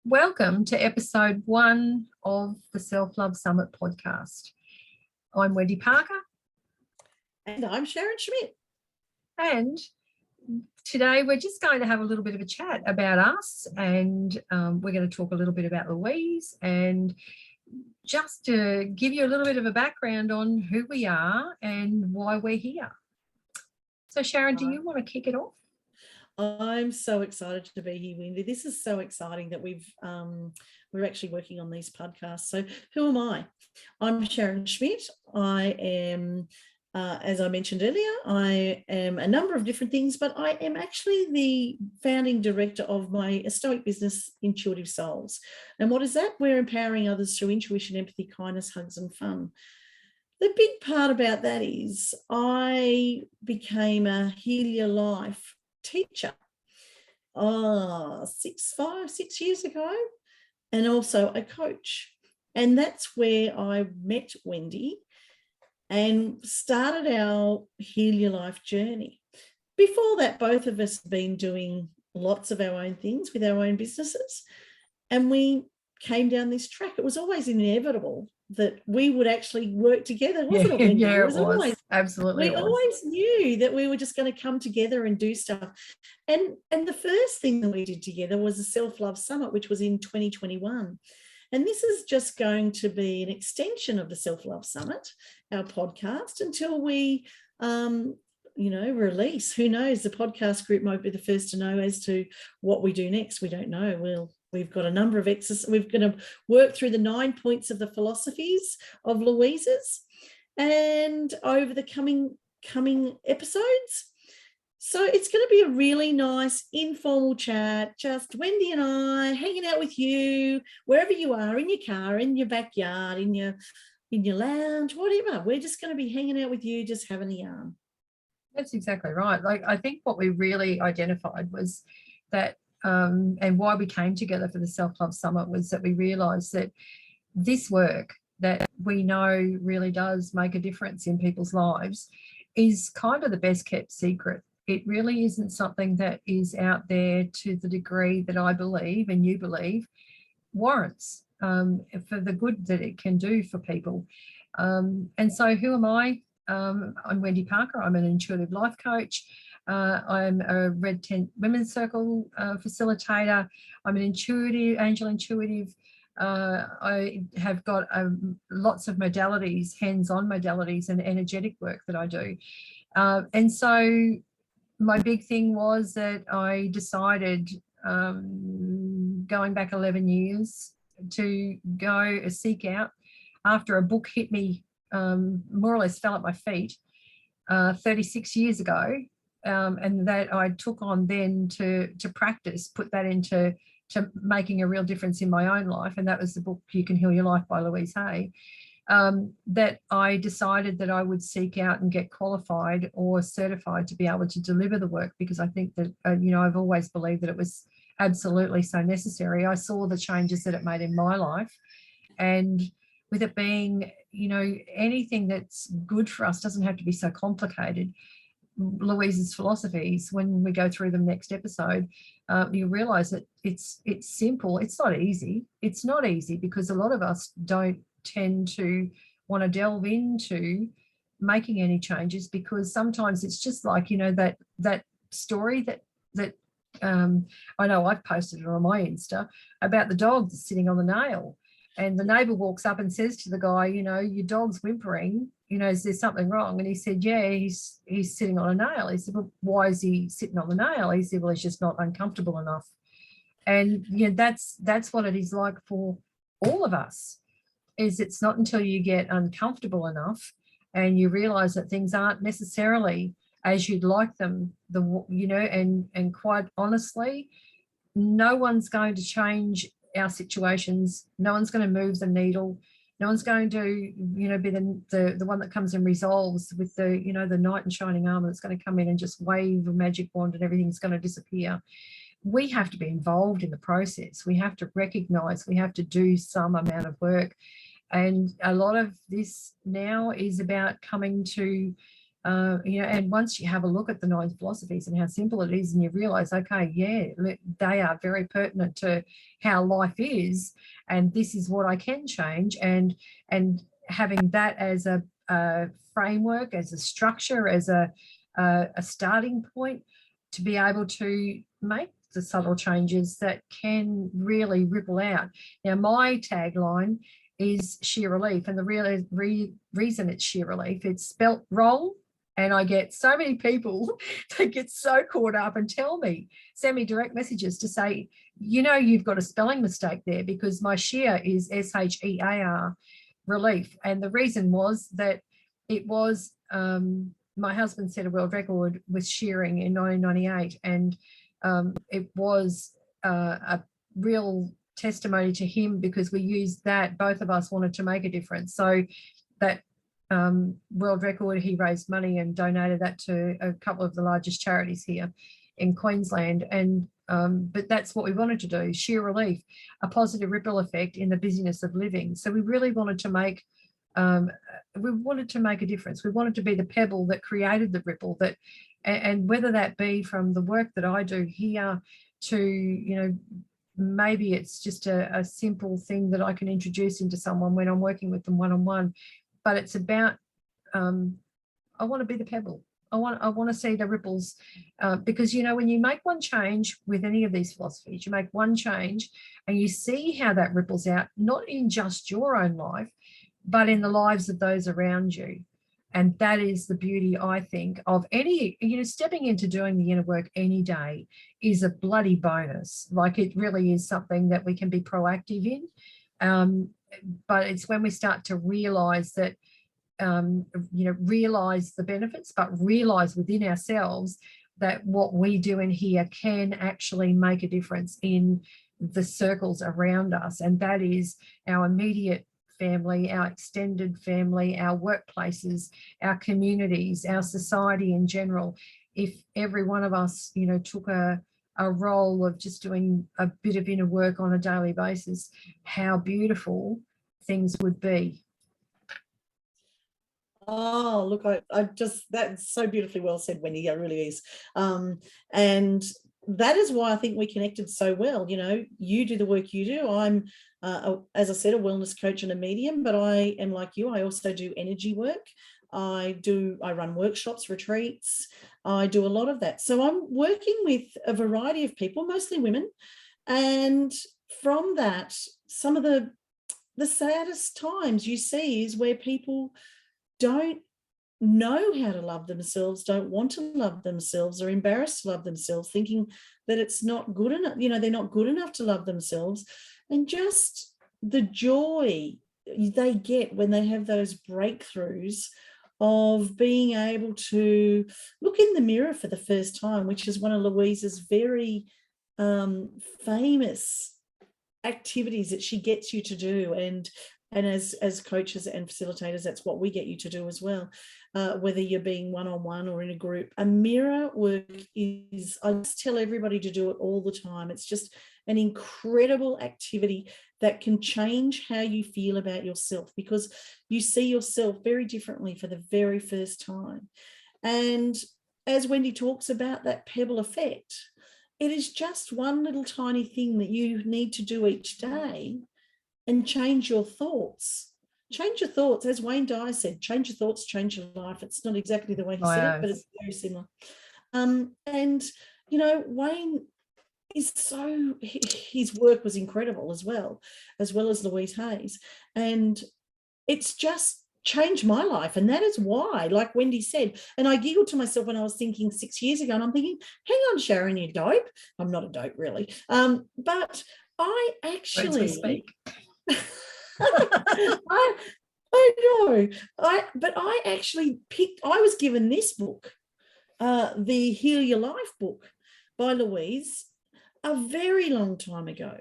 Welcome to episode 1 of the Self-Love Summit podcast. I'm Wendy Parker. And I'm Sharon Schmidt. And today we're just going to have a little bit of a chat about us, and we're going to talk a little bit about Louise, and just to give you a little bit of a background on who we are and why we're here. So Sharon, do you want to kick it off? I'm so excited to be here, Wendy. This is so exciting that we're actually working on these podcasts. So who am I? I'm Sharon Schmidt. I am, as I mentioned earlier, I am a number of different things, but I am actually the founding director of my stoic business, Intuitive Souls. And what is that? We're empowering others through intuition, empathy, kindness, hugs, and fun. The big part about that is I became a Heal Your Life teacher 6 years ago, and also a coach. And that's where I met Wendy and started our Heal Your Life journey. Before that, both of us had been doing lots of our own things with our own businesses, and we came down this track. It was always inevitable that we would actually work together, wasn't it, Wendy? Yeah, it was. Absolutely. We always knew that we were just going to come together and do stuff. And the first thing that we did together was the Self-Love Summit, which was in 2021. And this is just going to be an extension of the Self-Love Summit, our podcast, until we release. Who knows? The podcast group might be the first to know as to what we do next. We don't know. We've got a number of exercises. We're going to work through the 9 points of the philosophies of Louise's, and over the coming episodes. So it's going to be a really nice informal chat, just Wendy and I hanging out with you, wherever you are, in your car, in your backyard, in your lounge, whatever. We're just going to be hanging out with you, just having a yarn. That's exactly right. Like, I think what we really identified was that and why we came together for the Self-Love Summit was that we realised that this work that we know really does make a difference in people's lives is kind of the best kept secret. It really isn't something that is out there to the degree that I believe and you believe warrants for the good that it can do for people. And so who am I? I'm Wendy Parker. I'm an intuitive life coach. I'm a Red Tent Women's Circle facilitator. I'm an angel intuitive. I have got lots of modalities, hands-on modalities and energetic work that I do. And so my big thing was that I decided, going back 11 years, to go seek out after a book hit me, more or less fell at my feet 36 years ago. And that I took on then to practice, put that into making a real difference in my own life. And that was the book You Can Heal Your Life by Louise Hay. That I decided that I would seek out and get qualified or certified to be able to deliver the work, because I think that, I've always believed that it was absolutely so necessary. I saw the changes that it made in my life, and with it being, anything that's good for us doesn't have to be so complicated. Louise's philosophies, when we go through them next episode, you realize that it's simple. It's not easy. It's not easy because a lot of us don't tend to want to delve into making any changes, because sometimes it's just like, that story that I know I've posted it on my Insta about the dog that's sitting on the nail, and the neighbour walks up and says to the guy, your dog's whimpering, is there something wrong? And he said, yeah, he's sitting on a nail. He said, well, why is he sitting on the nail? He said, well, he's just not uncomfortable enough. And that's what it is like for all of us, is it's not until you get uncomfortable enough and you realize that things aren't necessarily as you'd like them, and quite honestly, no one's going to change our situations. No one's going to move the needle. No one's going to, be the one that comes and resolves with the knight in shining armor that's going to come in and just wave a magic wand and everything's going to disappear. We have to be involved in the process. We have to recognize, we have to do some amount of work. And a lot of this now is about coming to And once you have a look at the 9 philosophies and how simple it is, and you realize, okay, yeah, they are very pertinent to how life is, and this is what I can change, and having that as a framework, as a structure, as a starting point to be able to make the subtle changes that can really ripple out. Now, my tagline is sheer relief, and the real reason it's sheer relief, it's spelt wrong. And I get so many people that get so caught up and send me direct messages to say, you've got a spelling mistake there, because my sheer is SHEAR, relief. And the reason was that it was, my husband set a world record with shearing in 1998. And it was a real testimony to him, because we used that, both of us wanted to make a difference. So that world record, he raised money and donated that to a couple of the largest charities here in Queensland. And but that's what we wanted to do, sheer relief, a positive ripple effect in the busyness of living. So we really wanted to make a difference. We wanted to be the pebble that created the ripple, that, and whether that be from the work that I do here to, maybe it's just a simple thing that I can introduce into someone when I'm working with them one-on-one. But it's about, I want to be the pebble. I want to see the ripples, because, when you make one change with any of these philosophies, you make one change and you see how that ripples out, not in just your own life, but in the lives of those around you. And that is the beauty, I think, of any, stepping into doing the inner work any day is a bloody bonus. Like, it really is something that we can be proactive in. But it's when we start to realize that, realize the benefits, but realize within ourselves that what we do in here can actually make a difference in the circles around us. And that is our immediate family, our extended family, our workplaces, our communities, our society in general. If every one of us, took a role of just doing a bit of inner work on a daily basis, how beautiful things would be. Oh, look, I just, that's so beautifully well said, Wendy. It really is. And that is why I think we connected so well. You do the work you do. I'm, as I said, a wellness coach and a medium, but I am like you. I also do energy work. I run workshops, retreats. I do a lot of that. So I'm working with a variety of people, mostly women. And from that, some of the saddest times you see is where people don't know how to love themselves, don't want to love themselves, or embarrassed to love themselves, thinking that it's not good enough, they're not good enough to love themselves. And just the joy they get when they have those breakthroughs of being able to look in the mirror for the first time, which is one of Louise's very famous activities that she gets you to do. And as coaches and facilitators, that's what we get you to do as well, whether you're being one-on-one or in a group. A mirror work is, I just tell everybody to do it all the time. It's just an incredible activity that can change how you feel about yourself, because you see yourself very differently for the very first time. And as Wendy talks about that pebble effect, it is just one little tiny thing that you need to do each day and change your thoughts. Change your thoughts. As Wayne Dyer said, change your thoughts, change your life. It's not exactly the way he said it, but it's very similar. And, Wayne is his work was incredible as well as Louise Hay's. And it's just changed my life. And that is why, like Wendy said, and I giggled to myself when I was thinking 6 years ago, and I'm thinking, hang on, Sharon, you're dope. I'm not a dope, really. But I actually speak. I know. But I actually I was given this book, the Heal Your Life book by Louise, a very long time ago.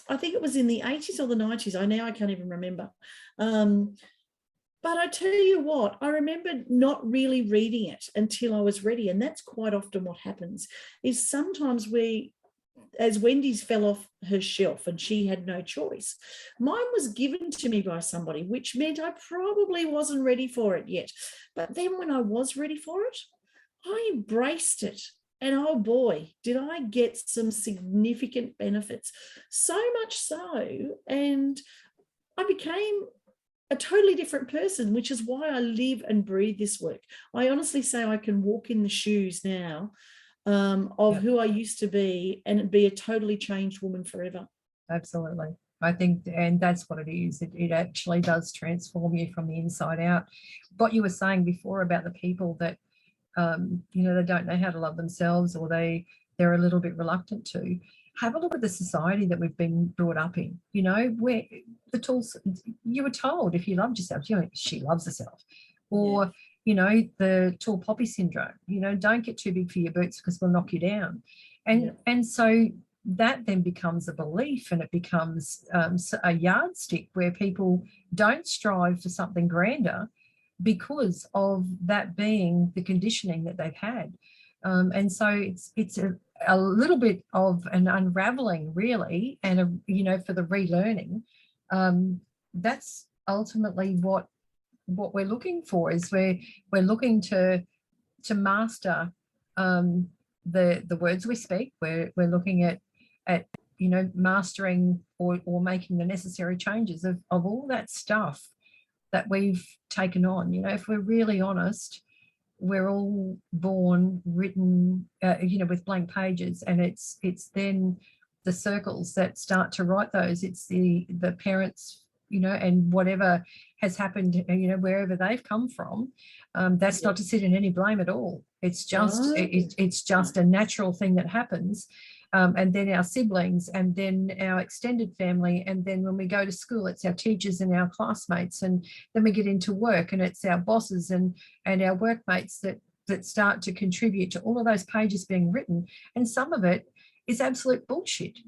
I think it was in the 80s or the 90s. I can't even remember. But I tell you what, I remember not really reading it until I was ready. And that's quite often what happens, is sometimes we as Wendy's fell off her shelf and she had no choice, mine was given to me by somebody, which meant I probably wasn't ready for it yet. But then when I was ready for it, I embraced it. And oh boy, did I get some significant benefits. So much so, and I became a totally different person, which is why I live and breathe this work. I honestly say I can walk in the shoes now of who I used to be and be a totally changed woman forever. Absolutely. I think, and that's what it is. It actually does transform you from the inside out. What you were saying before about the people that, they don't know how to love themselves, or they're a little bit reluctant to. Have a look at the society that we've been brought up in, where the tools, you were told if you loved yourself, she loves herself. Or, the tall poppy syndrome, don't get too big for your boots because we'll knock you down. And so that then becomes a belief, and it becomes a yardstick where people don't strive for something grander because of that being the conditioning that they've had. And so it's a little bit of an unraveling, really, and for the relearning. That's ultimately what we're looking for. Is we're looking to master the words we speak. We're looking at mastering or making the necessary changes of all that stuff that we've taken on. If we're really honest, we're all born written, with blank pages, and it's then the circles that start to write those. It's the parents, and whatever has happened, wherever they've come from. That's not to sit in any blame at all. It's just it's just a natural thing that happens. And then our siblings, and then our extended family, and then when we go to school, it's our teachers and our classmates, and then we get into work, and it's our bosses and our workmates that start to contribute to all of those pages being written. And some of it is absolute bullshit,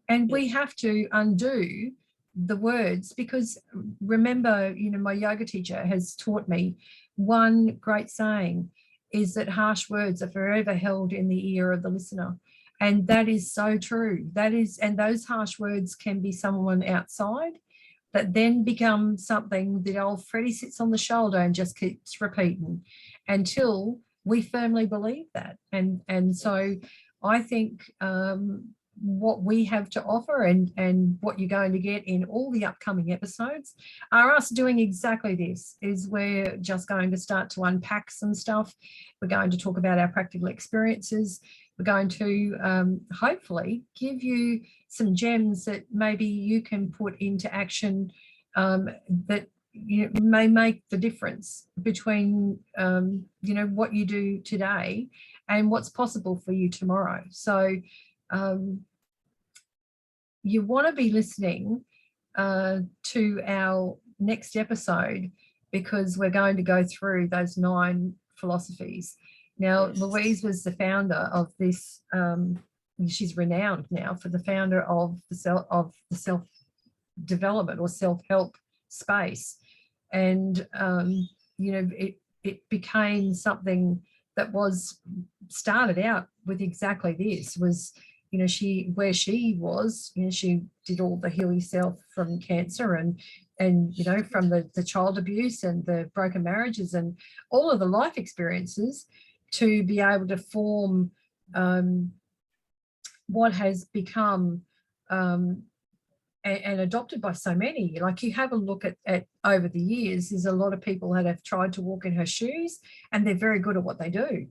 and we have to undo the words, because remember, my yoga teacher has taught me one great saying is that harsh words are forever held in the ear of the listener. And that is so true. And those harsh words can be someone outside that then become something that old Freddie sits on the shoulder and just keeps repeating until we firmly believe that. And so I think what we have to offer and what you're going to get in all the upcoming episodes are us doing exactly this. Is we're just going to start to unpack some stuff. We're going to talk about our practical experiences. We're going to hopefully give you some gems that maybe you can put into action that may make the difference between what you do today and what's possible for you tomorrow. So you want to be listening to our next episode, because we're going to go through those 9 philosophies. Now, Louise was the founder of this. She's renowned now for the founder of the self-development or self-help space, and it became something that was started out with exactly this. Was she did all the heal yourself from cancer and from the child abuse and the broken marriages and all of the life experiences, to be able to form what has become and adopted by so many. Like, you have a look at over the years, there's a lot of people that have tried to walk in her shoes, and they're very good at what they do.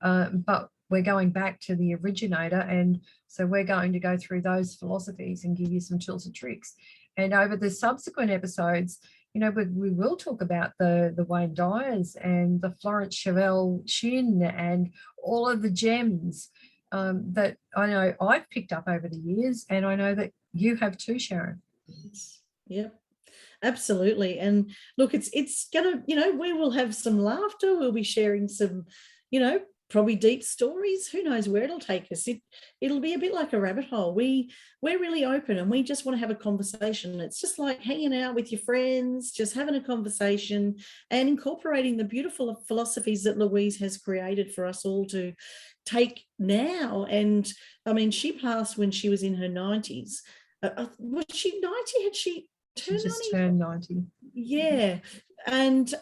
But we're going back to the originator, and so we're going to go through those philosophies and give you some tools and tricks. And over the subsequent episodes, we will talk about the Wayne Dyers and the Florence Chevelle Shin and all of the gems that I know I've picked up over the years, and I know that you have too, Sharon. Yep, absolutely. And look, it's gonna, we will have some laughter. We'll be sharing some, probably deep stories. Who knows where it'll take us? It'll be a bit like a rabbit hole. We're really open, and we just want to have a conversation. It's just like hanging out with your friends, just having a conversation and incorporating the beautiful philosophies that Louise has created for us all to take now. And I mean, she passed when she was in her 90s. Was she 90? Had she turned 90? She just turned 90. Yeah. And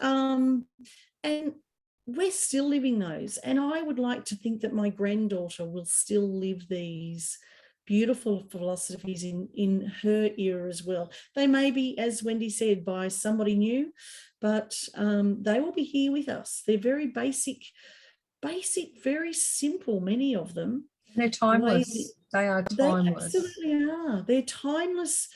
we're still living those. And I would like to think that my granddaughter will still live these beautiful philosophies in her era as well. They may be, as Wendy said, by somebody new, but they will be here with us. They're very basic, very simple, many of them. They're timeless. They are timeless. They absolutely are. They're timeless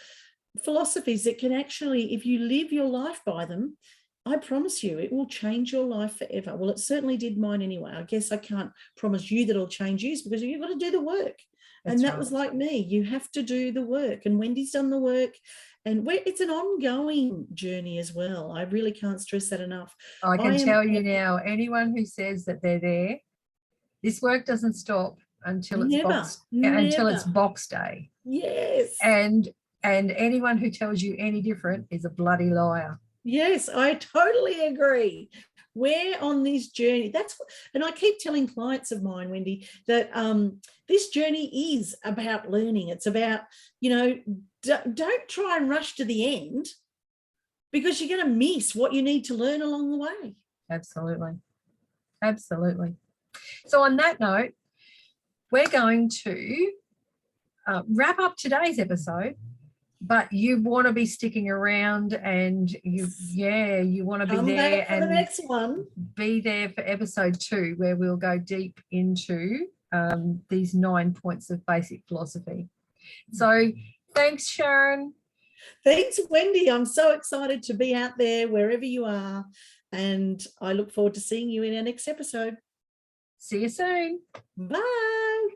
philosophies that can actually, if you live your life by them, I promise you, it will change your life forever. Well, it certainly did mine anyway. I guess I can't promise you that it'll change yours, because you've got to do the work. That's and that right. was like me. You have to do the work. And Wendy's done the work. And it's an ongoing journey as well. I really can't stress that enough. I can tell you now, anyone who says that they're there, this work doesn't stop until it's until it's box day. Yes. And anyone who tells you any different is a bloody liar. Yes, I totally agree. We're on this journey. And I keep telling clients of mine, Wendy, that this journey is about learning. It's about, don't try and rush to the end, because you're going to miss what you need to learn along the way. Absolutely. Absolutely. So on that note, we're going to wrap up today's episode. But you want to be sticking around, and you want to be there and the next one. Be there for episode 2, where we'll go deep into these 9 points of basic philosophy. So thanks, Sharon. Thanks, Wendy. I'm so excited to be out there wherever you are, and I look forward to seeing you in our next episode. See you soon. Bye.